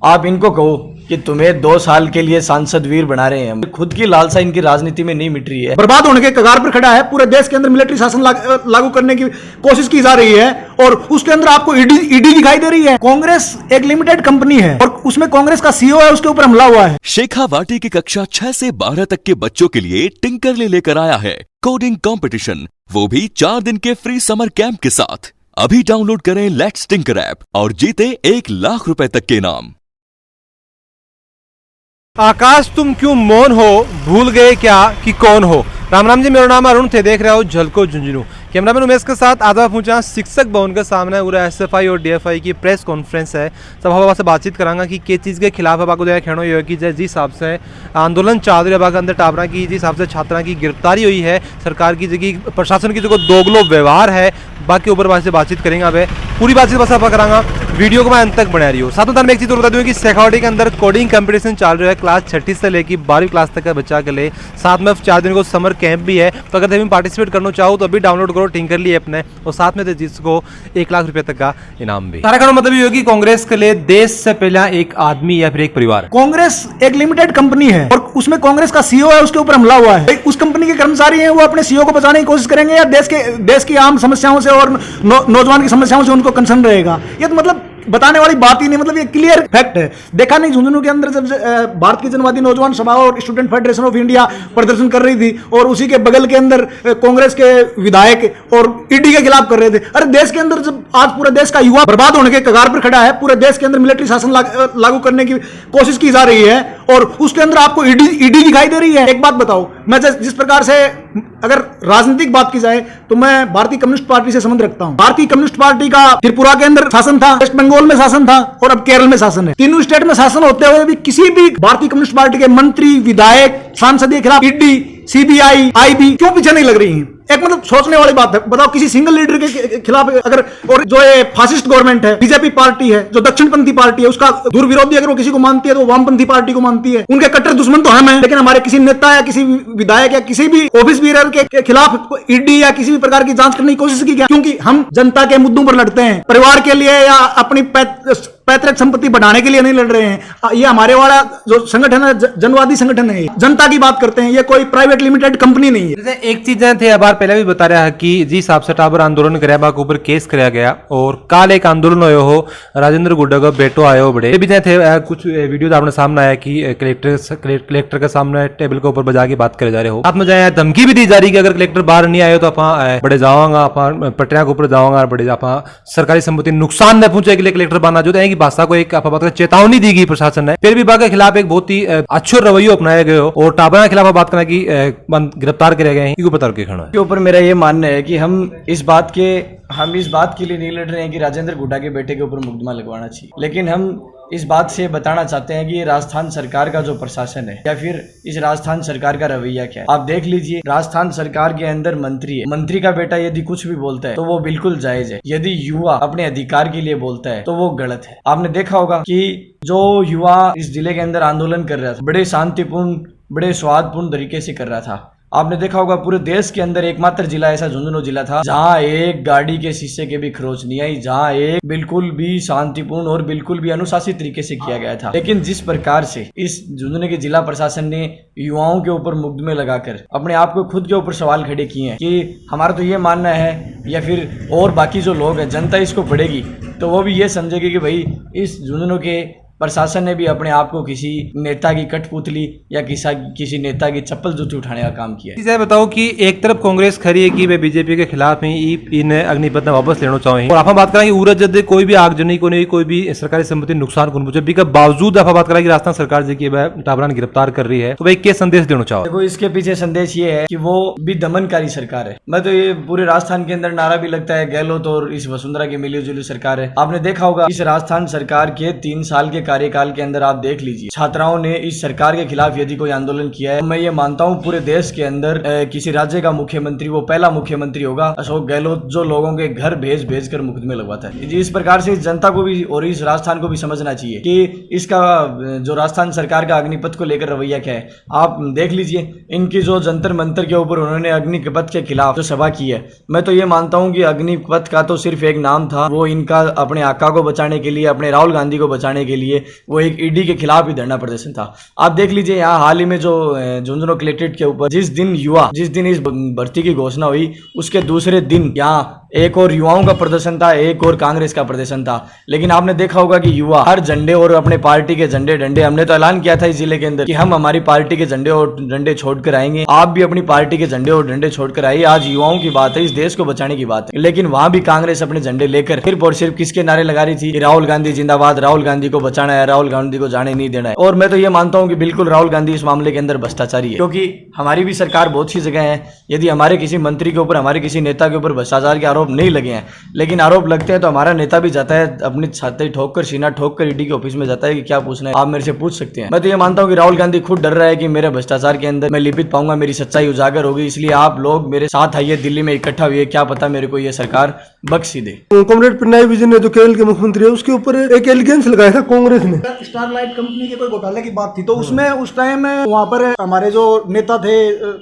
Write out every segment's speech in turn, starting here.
आप इनको कहो कि तुम्हें 2 साल के लिए सांसद वीर बना रहे हैं, खुद की लालसा इनकी राजनीति में नहीं मिट रही है। बर्बाद होने के कगार पर खड़ा है। पूरे देश के अंदर मिलिट्री शासन लागू करने की कोशिश की जा रही है और उसके अंदर आपको ईडी दिखाई दे रही है। कांग्रेस एक लिमिटेड कंपनी है और उसमें कांग्रेस का सीईओ है, उसके ऊपर हमला हुआ है। शेखावाटी की कक्षा 6 से 12 तक के बच्चों के लिए टिंकरले लेकर आया है कोडिंग कंपटीशन, वो भी 4 दिन के फ्री समर कैंप के साथ। अभी डाउनलोड करें लेट्स टिंकर ऐप और जीते 1 लाख रुपए तक के इनाम। आकाश तुम क्यों मौन हो, भूल गए क्या कि कौन हो। राम राम जी, मेरा नाम अरुण थे, देख रहे हो झलको झुंझुनू। कैमरामैन उमेश के साथ आज मैं पहुंचा शिक्षक भवन के सामने पूरा एसएफआई और डीएफआई की प्रेस कॉन्फ्रेंस है। सब हवा से बातचीत करांगा कि किस चीज़ के खिलाफ है। आपको देखा खेणो ये कि जिस हिसाब से आंदोलन चाल रहा है अंदर टाबरा की, जिस हिसाब से छात्रा की गिरफ्तारी हुई है, सरकार की जगह प्रशासन की जो दोगलो व्यवहार है, बाकी ऊपर बात से बातचीत करेंगे। अब पूरी बातचीत बस आप करांगा, वीडियो को मैं अंत तक बना रही हूँ। साथ में एक चीज़ बता दूँ कि शेखावाटी के अंदर कोडिंग कंपटीशन चल रहा है क्लास 6 से लेकर 12वीं क्लास तक का बच्चा के लिए। साथ में 4 दिन को समर कैंप भी है, तो अगर तुम पार्टिसिपेट करना चाहो तो अभी डाउनलोड करो टिंकरली ऐप ने, और साथ में जिसको 1 लाख रुपए तक का इनाम भी। सारा का मतलब ये होगी कांग्रेस के लिए देश से पहला एक आदमी या फिर एक परिवार। कांग्रेस एक लिमिटेड कंपनी है और उसमें कांग्रेस का सीईओ है, उसके ऊपर हमला हुआ है। उस कंपनी के कर्मचारी हैं, वो अपने सीईओ को बचाने की कोशिश करेंगे या देश की आम समस्याओं से और नौजवान की समस्याओं से उनको कंसर्न रहेगा। ये तो मतलब बताने वाली बात ही नहीं, मतलब ये क्लियर फैक्ट है। देखा नहीं झुंझुनू के अंदर जब भारत की जनवादी नौजवान सभा और स्टूडेंट फेडरेशन ऑफ इंडिया प्रदर्शन कर रही थी और उसी के बगल के अंदर कांग्रेस के विधायक और ईडी के खिलाफ कर रहे थे। अरे देश के अंदर जब आज पूरे देश का युवा बर्बाद होने के कगार पर खड़ा है, पूरे देश के अंदर मिलिट्री शासन लागू करने की कोशिश की जा रही है और उसके अंदर आपको ईडी दिखाई दे रही है। एक बात बताओ, मैं जिस प्रकार से अगर राजनीतिक बात की जाए तो मैं भारतीय कम्युनिस्ट पार्टी से संबंध रखता हूं। भारतीय कम्युनिस्ट पार्टी का त्रिपुरा के अंदर शासन था, वेस्ट बंगाल में शासन था और अब केरल में शासन है। तीनों स्टेट में शासन होते हुए भी किसी भी भारतीय कम्युनिस्ट पार्टी के मंत्री, विधायक, सांसद के खिलाफ ईडी, सीबीआई, आईबी क्यों पीछे नहीं लग रही हैं? एक मतलब सोचने वाली बात है। बताओ किसी सिंगल लीडर के खिलाफ अगर, और जो ये फासिस्ट गवर्नमेंट है, बीजेपी पार्टी है जो दक्षिणपंथी पार्टी है, उसका दूर विरोधी अगर वो किसी को मानती है तो वामपंथी पार्टी को मानती है। उनके कट्टर दुश्मन तो हम हैं, लेकिन हमारे किसी नेता या किसी विधायक या किसी भी ऑफिस बीरर के खिलाफ ईडी या किसी भी प्रकार की जांच करने की कोशिश की क्या? क्योंकि हम जनता के मुद्दों पर लड़ते हैं, परिवार के लिए या अपनी पैतृक संपत्ति बढ़ाने के लिए नहीं लड़ रहे हैं। ये हमारे वाला जो संगठन है जनवादी संगठन है, जनता की बात करते हैं। ये कोई प्राइवेट लिमिटेड कंपनी नहीं है। जैसे एक चीज थे बार पहले भी बता रहा है कि जिस हिसाब से टाबर आंदोलन कराया के ऊपर केस कराया गया और काल एक आंदोलन हो राजेंद्र गुड्डा का बेटो आयो बड़े भी थे। कुछ वीडियो आपने सामने आया कि कलेक्टर के सामने टेबल के ऊपर बजा के बात करे जा रहे हो। आप में जाए धमकी भी दी जा रही कि अगर कलेक्टर बाहर नहीं आए तो आप बड़े जाओगा, आप पटरिया के ऊपर जाओगा, बड़े आप सरकारी संपत्ति नुकसान न पहुंचे के लिए कलेक्टर बनना जो है भाषा को एक चेतावनी दी गई प्रशासन ने। फिर विभाग के खिलाफ एक बहुत ही अच्छो रवैया अपनाया गया और टाबरा के खिलाफ बात करना की गिरफ्तार करे गए हैं। बता के ऊपर मेरा ये मानना है कि हम इस बात के लिए नहीं लड़ रहे हैं कि राजेंद्र गुड्डा के बेटे के ऊपर मुकदमा लगवाना चाहिए, लेकिन हम इस बात से बताना चाहते हैं कि ये राजस्थान सरकार का जो प्रशासन है या फिर इस राजस्थान सरकार का रवैया क्या है। आप देख लीजिए, राजस्थान सरकार के अंदर मंत्री है, मंत्री का बेटा यदि कुछ भी बोलता है तो वो बिल्कुल जायज है। यदि युवा अपने अधिकार के लिए बोलता है तो वो गलत है। आपने देखा होगा कि जो युवा इस जिले के अंदर आंदोलन कर रहा था, बड़े शांतिपूर्ण, बड़े स्वादपूर्ण तरीके से कर रहा था। आपने देखा होगा पूरे देश के अंदर एकमात्र जिला ऐसा झुंझुनू जिला था जहां एक गाड़ी के शीशे के भी खरोच नहीं आई, जहां एक बिल्कुल भी शांतिपूर्ण और बिल्कुल भी अनुशासित तरीके से किया गया था। लेकिन जिस प्रकार से इस झुंझुनू के जिला प्रशासन ने युवाओं के ऊपर मुकदमे लगाकर अपने आप को खुद के ऊपर सवाल खड़े किए हैं कि हमारा तो ये मानना है, या फिर और बाकी जो लोग हैं, जनता इसको पढ़ेगी तो वो भी ये समझेगी कि भाई इस झुंझुनू के प्रशासन ने भी अपने आप को किसी नेता की कठपुतली या किसी नेता की चप्पल जूती उठाने का काम किया है। बताओ कि एक तरफ कांग्रेस खड़ी है कि वे बीजेपी के खिलाफ ही इन अग्निपथ वापस लेना चाहे और आप बात करें उरज जब कोई भी आगजनी को नहीं, कोई भी सरकारी संपत्ति नुकसान को पहुंचे के बावजूद आप बात करें कि राजस्थान सरकार जी की टाबरा ने गिरफ्तार कर रही है, तो भाई क्या संदेश देना चाहो? देखो, इसके पीछे संदेश ये है कि वो भी दमनकारी सरकार है। मैं तो ये पूरे राजस्थान के अंदर नारा भी लगता है गहलोत और इस वसुंधरा की मिलीजुली सरकार है। आपने देखा होगा इस राजस्थान सरकार के 3 साल के कार्यकाल के अंदर आप देख लीजिए, छात्राओं ने इस सरकार के खिलाफ यदि कोई आंदोलन किया है, मैं ये मानता हूँ पूरे देश के अंदर किसी राज्य का मुख्यमंत्री वो पहला मुख्यमंत्री होगा अशोक गहलोत, जो लोगों के घर भेज कर मुकदमे लगवाता है। इस प्रकार से इस जनता को भी और इस राजस्थान को भी समझना चाहिए कि इसका जो राजस्थान सरकार का अग्निपथ को लेकर रवैया क्या है। आप देख लीजिए, इनकी जो जंतर मंतर के ऊपर उन्होंने अग्निपथ के खिलाफ जो सभा की है, मैं तो ये मानता हूँ कि अग्निपथ का तो सिर्फ एक नाम था, वो इनका अपने आका को बचाने के लिए, अपने राहुल गांधी को बचाने के लिए लिए वो एक ईडी के खिलाफ ही धरना प्रदर्शन था। आप देख लीजिए यहाँ हाल ही में जो झुंझुनू कलेक्ट्रेट के ऊपर जिस दिन इस भर्ती की घोषणा हुई उसके दूसरे दिन यहाँ एक और युवाओं का प्रदर्शन था, एक और कांग्रेस का प्रदर्शन था। लेकिन आपने देखा होगा कि युवा हर झंडे और अपने पार्टी के झंडे डंडे, हमने तो ऐलान किया था इस जिले के अंदर कि हम हमारी पार्टी के झंडे और डंडे छोड़कर आएंगे, आप भी अपनी पार्टी के झंडे और डंडे छोड़कर आइए। आज युवाओं की बात है, इस देश को बचाने की बात है। लेकिन वहां भी कांग्रेस अपने झंडे लेकर सिर्फ और सिर्फ किसके नारे लगा रही थी कि राहुल गांधी जिंदाबाद, राहुल गांधी को बचाना है, राहुल गांधी को जाने नहीं देना है। और मैं तो ये मानता हूँ कि बिल्कुल राहुल गांधी इस मामले के अंदर भ्रष्टाचारी है, क्योंकि हमारी भी सरकार बहुत सी जगह है, यदि हमारे किसी मंत्री के ऊपर, हमारे किसी नेता के ऊपर भ्रष्टाचार के आरोप नहीं लगे हैं, लेकिन आरोप लगते हैं तो हमारा नेता भी जाता है अपनी छाती ठोक कर, सीना ठोक कर ईडी के ऑफिस में जाता है कि क्या पूछना है, आप मेरे से पूछ सकते हैं। मैं तो ये मानता हूँ कि राहुल गांधी खुद डर रहा है कि मेरे भ्रष्टाचार के अंदर मैं लिपित पाऊंगा, मेरी सच्चाई उजागर होगी। इसलिए आप लोग मेरे साथ आइए, दिल्ली में इकट्ठा हुए, क्या पता मेरे को ये सरकार बख्शी दे। कॉमरेड पिनराई विजयन ने जो केरल के मुख्यमंत्री है उसके ऊपर एक एलिगेंस लगाया था कांग्रेस ने। स्टारलाइट कंपनी के कोई घोटाले की बात थी तो उसमें उस टाइम वहाँ पर हमारे जो नेता थे,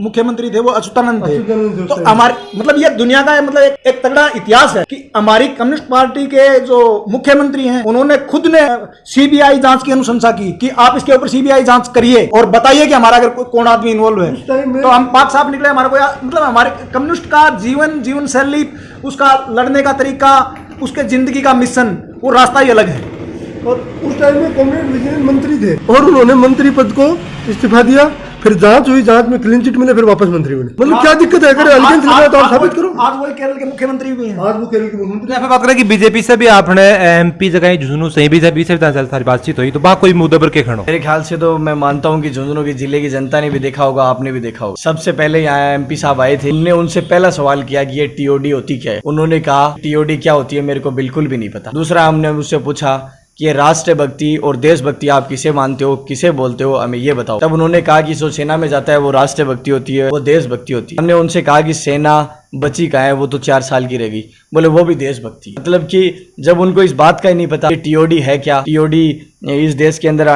मुख्यमंत्री थे, वो अच्युतानंद थे। तो हमारे मतलब ये दुनिया का मतलब एक तगड़ा इतिहास है कि हमारी कम्युनिस्ट पार्टी के जो मुख्यमंत्री हैं उन्होंने खुद ने सीबीआई जांच की अनुशंसा की कि आप इसके ऊपर सीबीआई जांच करिए और बताइए कि हमारा अगर कौन आदमी इन्वॉल्व है। तो हम पाक साहब निकले। हमारे को मतलब हमारे कम्युनिस्ट का जीवन शैली, उसका लड़ने का तरीका, उसके जिंदगी का मिशन, वो रास्ता ही अलग है। और उस टाइम में कॉमरेड विजयन मंत्री थे और उन्होंने मंत्री पद को इस्तीफा दिया, फिर जांच हुई, जांच में क्लीन चिट मिले, फिर वापस मंत्री बने। मतलब क्या दिक्कत है? अगर एलिगेंस लगाया तो आप साबित करो। आज वही केरल के मुख्यमंत्री भी हैं। आज वो केरल के मुख्यमंत्री। यहाँ पे बात करें कि बीजेपी से भी आपने एमपी जगह झुंझुनू से बीजेपी से सारी बातचीत हुई, तो वहाँ कोई मुद्दे पर क्या खड़ो? मेरे ख्याल से तो मैं मानता हूँ कि झुंझुनू की जिले की जनता ने भी देखा होगा, आपने भी देखा होगा। सबसे पहले यहाँ एमपी साहब आए थे, हमने उनसे पहला सवाल किया कि ये टीओडी होती क्या है। उन्होंने कहा टीओडी क्या होती है मेरे को बिल्कुल भी नहीं पता। दूसरा हमने उससे पूछा कि राष्ट्रभक्ति और देशभक्ति आप किसे मानते हो, किसे बोलते हो, हमें ये बताओ। तब उन्होंने कहा कि जो सेना में जाता है वो राष्ट्रभक्ति होती है, वो देशभक्ति होती है। हमने उनसे कहा कि सेना बची कहाँ है, वो तो 4 साल की रहेगी। बोले वो भी देशभक्ति। मतलब कि जब उनको इस बात का ही नहीं पता कि टीओडी है क्या, टीओडी इस देश के अंदर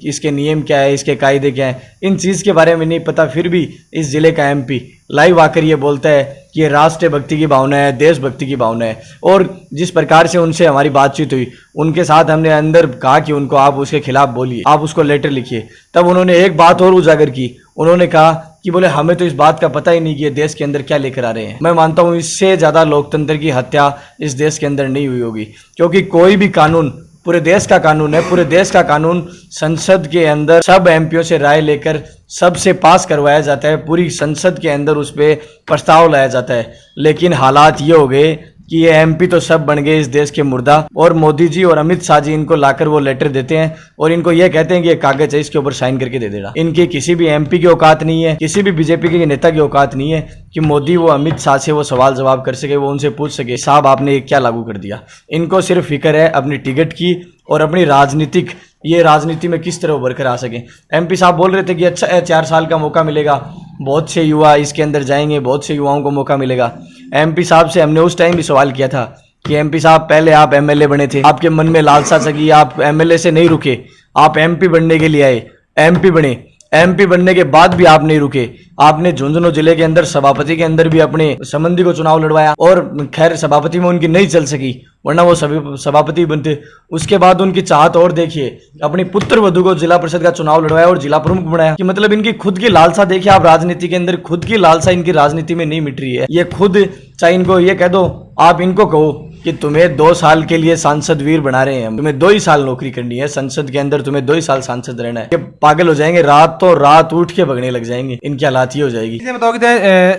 इसके नियम क्या है, इसके कायदे क्या है, इन चीज के बारे में नहीं पता, फिर भी इस जिले का एमपी लाइव आकर ये बोलता है कि ये राष्ट्रभक्ति की भावना है, देशभक्ति की भावना है। और जिस प्रकार से उनसे हमारी बातचीत हुई, उनके साथ हमने अंदर कहा कि उनको आप उसके खिलाफ बोलिए, आप उसको लेटर लिखिए। तब उन्होंने एक बात और उजागर की, उन्होंने कहा कि बोले हमें तो इस बात का पता ही नहीं कि ये देश के अंदर क्या लेकर आ रहे हैं। मैं मानता हूँ इससे ज्यादा लोकतंत्र की हत्या इस देश के अंदर नहीं हुई होगी, क्योंकि कोई भी कानून पूरे देश का कानून है, पूरे देश का कानून संसद के अंदर सब एमपीओ से राय लेकर सबसे पास करवाया जाता है, पूरी संसद के अंदर उस पर प्रस्ताव लाया जाता है। लेकिन हालात ये हो गए कि ये एमपी तो सब बन गए इस देश के मुर्दा, और मोदी जी और अमित शाह जी इनको लाकर वो लेटर देते हैं और इनको ये कहते हैं कि ये कागज है, इसके ऊपर साइन करके दे देना। इनकी किसी भी एमपी की औकात नहीं है, किसी भी बीजेपी के नेता की औकात नहीं है कि मोदी वो अमित शाह से वो सवाल जवाब कर सके, वो उनसे पूछ सके साहब आपने क्या लागू कर दिया। इनको सिर्फ फिक्र है अपनी टिकट की और अपनी राजनीति में किस तरह उभर कर आ सके। एमपी साहब बोल रहे थे कि अच्छा 4 साल का मौका मिलेगा, बहुत से युवा इसके अंदर जाएंगे, बहुत से युवाओं को मौका मिलेगा। एमपी साहब से हमने उस टाइम भी सवाल किया था कि एमपी साहब पहले आप एमएलए बने थे, आपके मन में लालसा जगी, आप एमएलए से नहीं रुके, आप एमपी बनने के लिए आए, एमपी बने। एमपी बनने के बाद भी आप नहीं रुके, आपने झुंझुनू जिले के अंदर सभापति के अंदर भी अपने संबंधी को चुनाव लड़वाया और खैर सभापति में उनकी नहीं चल सकी, वरना वो सभी सभापति बनते। उसके बाद उनकी चाहत और देखिए, अपनी पुत्र वधू को जिला परिषद का चुनाव लड़वाया और जिला प्रमुख बनाया। कि मतलब इनकी खुद की लालसा देखिए आप, राजनीति के अंदर खुद की लालसा इनकी राजनीति में नहीं मिट रही है। ये खुद चाहे इनको ये कह दो, आप इनको कहो कि तुम्हें 2 साल के लिए सांसद वीर बना रहे हैं, तुम्हें 2 ही साल नौकरी करनी है संसद के अंदर, तुम्हें 2 ही साल सांसद रहना है, ये पागल हो जाएंगे, रातों रात उठ के भगने लग जाएंगे। इनकी हालात ये हो जाएगी। बताओ कि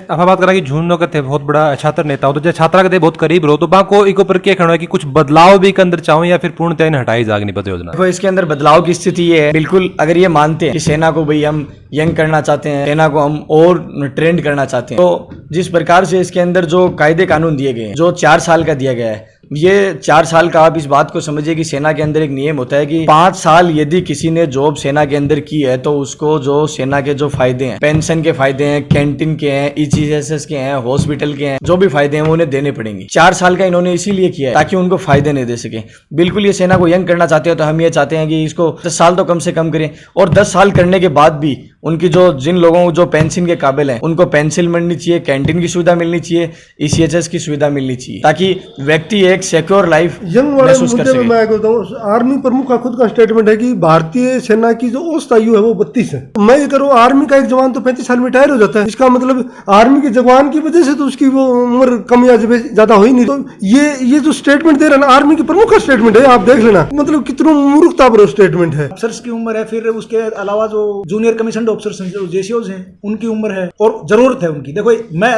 आप बात करा कि झुंझुनू के थे बहुत बड़ा छात्र नेता हो, तो जब छात्रा के थे बहुत करीब रहो, तो बाको एक ऊपर क्या कहना है कि कुछ बदलाव भी के अंदर चाहो या फिर पूर्णतः हटाई जागनी पद योजना? देखो इसके अंदर बदलाव की स्थिति ये है, बिल्कुल अगर ये मानते हैं कि सेना को भाई हम यंग करना चाहते हैं, सेना को हम और ट्रेंड करना चाहते हैं, तो जिस प्रकार से इसके अंदर जो कायदे कानून दिए गए हैं, जो 4 साल का दिया गया है, ये 4 साल का आप इस बात को समझिए कि सेना के अंदर एक नियम होता है कि 5 साल यदि किसी ने जॉब सेना के अंदर की है तो उसको जो सेना के जो फायदे हैं, पेंशन के फायदे हैं, कैंटीन के हैं, ECHS के हैं, हॉस्पिटल के हैं, जो भी फायदे हैं वो उन्हें देने पड़ेंगे। 4 साल का इन्होंने इसीलिए किया है ताकि उनको फायदे नहीं दे सके। बिल्कुल ये सेना को यंग करना चाहते हो तो हम ये चाहते हैं कि इसको 10 साल तो कम से कम करें, और 10 साल करने के बाद भी उनकी जो जिन लोगों को जो पेंशन के काबिल हैं उनको पेंशन मिलनी चाहिए, कैंटीन की सुविधा मिलनी चाहिए, ECHS की सुविधा मिलनी चाहिए, ताकि व्यक्ति एक सिक्योर लाइफ यंग वाले महसूस कर मुद्दे में सके। मैं कहता हूँ, आर्मी प्रमुख का खुद का स्टेटमेंट है कि भारतीय सेना की जो औसत आयु है वो 32 है। मैं ये करूँ, आर्मी का एक जवान तो 35 साल में रिटायर हो जाता है। इसका मतलब आर्मी के जवान की वजह से तो उसकी वो उम्र कम या ज्यादा हो ही नहीं। तो ये जो स्टेटमेंट दे रहा है ना, आर्मी के प्रमुख का स्टेटमेंट है, आप देख लेना, मतलब कितना मूर्खता भरा स्टेटमेंट है। अफसर्स की उम्र है, फिर उसके अलावा जो जूनियर कमीशन ऑफिसर्स हैं, जो JCOs हैं, उनकी उम्र है और जरूरत है उनकी। देखो मैं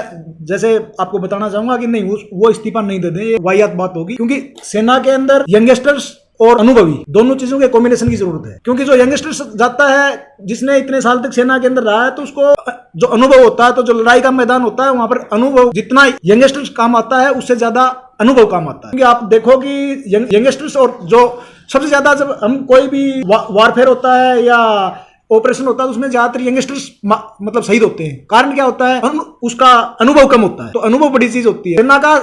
जैसे आपको बताना चाहूंगा कि नहीं वो इस्तीफा नहीं दे दें, ये वाहियात बात होगी, क्योंकि सेना के अंदर यंगस्टर्स और अनुभवी दोनों चीजों के कॉम्बिनेशन की जरूरत है। क्योंकि जो यंगस्टर्स जाता है, जिसने इतने साल तक सेना के अंदर रहा है, तो उसको जो अनुभव होता है, तो जो लड़ाई का मैदान होता है वहां पर अनुभव जितना यंगस्टर्स काम आता है उससे ज्यादा अनुभव काम आता है। क्योंकि आप देखो कि यंगस्टर्स और जो सबसे ज्यादा जब हम कोई भी वारफेयर होता है या ऑपरेशन होता है उसमें ज्यादातर यंगस्टर्स मतलब शहीद होते हैं। कारण क्या होता है? उसका अनुभव कम होता है, तो अनुभव बड़ी चीज होती है। सेना का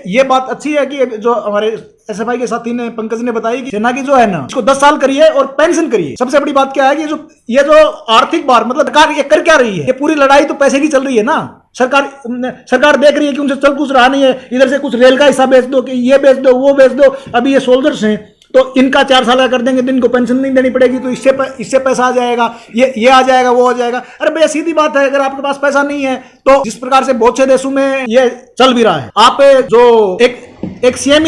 ये बात अच्छी है कि जो हमारे SFI के साथी ने, पंकज ने बताई कि सेना की जो है ना, इसको 10 साल करिए और पेंशन करिए। सबसे बड़ी बात क्या है कि ये जो आर्थिक भार, मतलब सरकार ये कर क्या रही है? ये पूरी लड़ाई तो पैसे की चल रही है ना। सरकार देख रही है कि उनसे चल कुछ रहा नहीं है, इधर से कुछ रेल का हिस्सा बेच दो, कि ये बेच दो, वो बेच दो। अभी ये सोल्जर्स हैं तो इनका 4 साल का कर देंगे तो इनको पेंशन नहीं देनी पड़ेगी, तो इससे पैसा आ जाएगा, ये आ जाएगा, वो आ जाएगा। अरे भैया सीधी बात है, अगर आपके पास पैसा नहीं है तो जिस प्रकार से बहुत से देशों में ये चल भी रहा है, आप जो एक CM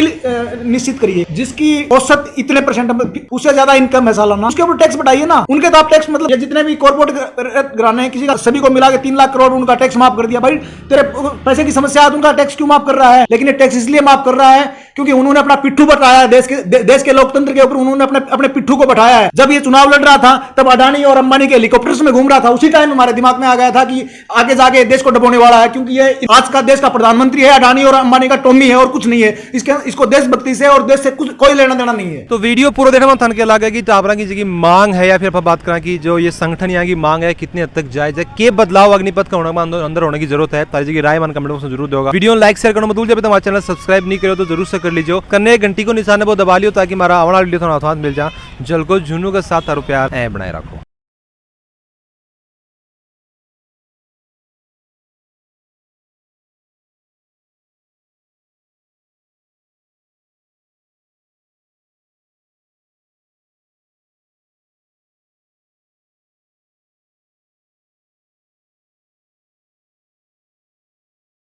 निश्चित करिए जिसकी औसत इतने %, उससे ज्यादा इनकम है सालाना, उसके ऊपर टैक्स बढ़ाइए ना। उनके तो आप टैक्स, मतलब ये जितने भी कॉर्पोरेट घराने हैं, किसी का सभी को मिला के 3 लाख करोड़ उनका टैक्स माफ कर दिया। भाई तेरे पैसे की समस्या है, उनका टैक्स क्यों माफ कर रहा है? लेकिन ये टैक्स इसलिए माफ कर रहा है क्योंकि उन्होंने अपना पिट्ठू बैठाया है, देश के लोकतंत्र के ऊपर उन्होंने अपने पिट्ठू को बैठाया है। जब ये चुनाव लड़ रहा था तब अडानी और अंबानी के हेलीकॉप्टर्स में घूम रहा था, उसी टाइम हमारे दिमाग में आ गया था कि आगे जाके देश को डुबोने वाला है, क्योंकि ये आज का देश का प्रधानमंत्री है, अडानी और अंबानी का टॉमी है और कुछ नहीं है। इसको देशभक्ति से और देश से कुछ कोई लेना देना नहीं है। तो वीडियो पूरा देखने में थन के लगा कि टाबरा की जी मांग है, या फिर बात करें कि जो ये संगठन यहाँ की मांग है कितनी हद तक जायज है, के बदलाव अग्निपथ का अंदर होने की जरूरत है। तारी जी की राय मन कमेंट में जरूर देगा। वीडियो लाइक शेयर करना मत भूलिए। हमारे चैनल सब्सक्राइब नहीं करो तो जरूर से कर लीजिए, करने घंटी को निशान वो दबा लियो ताकि हमारा आने वाला वीडियो थोड़ा मिल जाए। जल को झुनू के साथ प्यार बनाए रखो।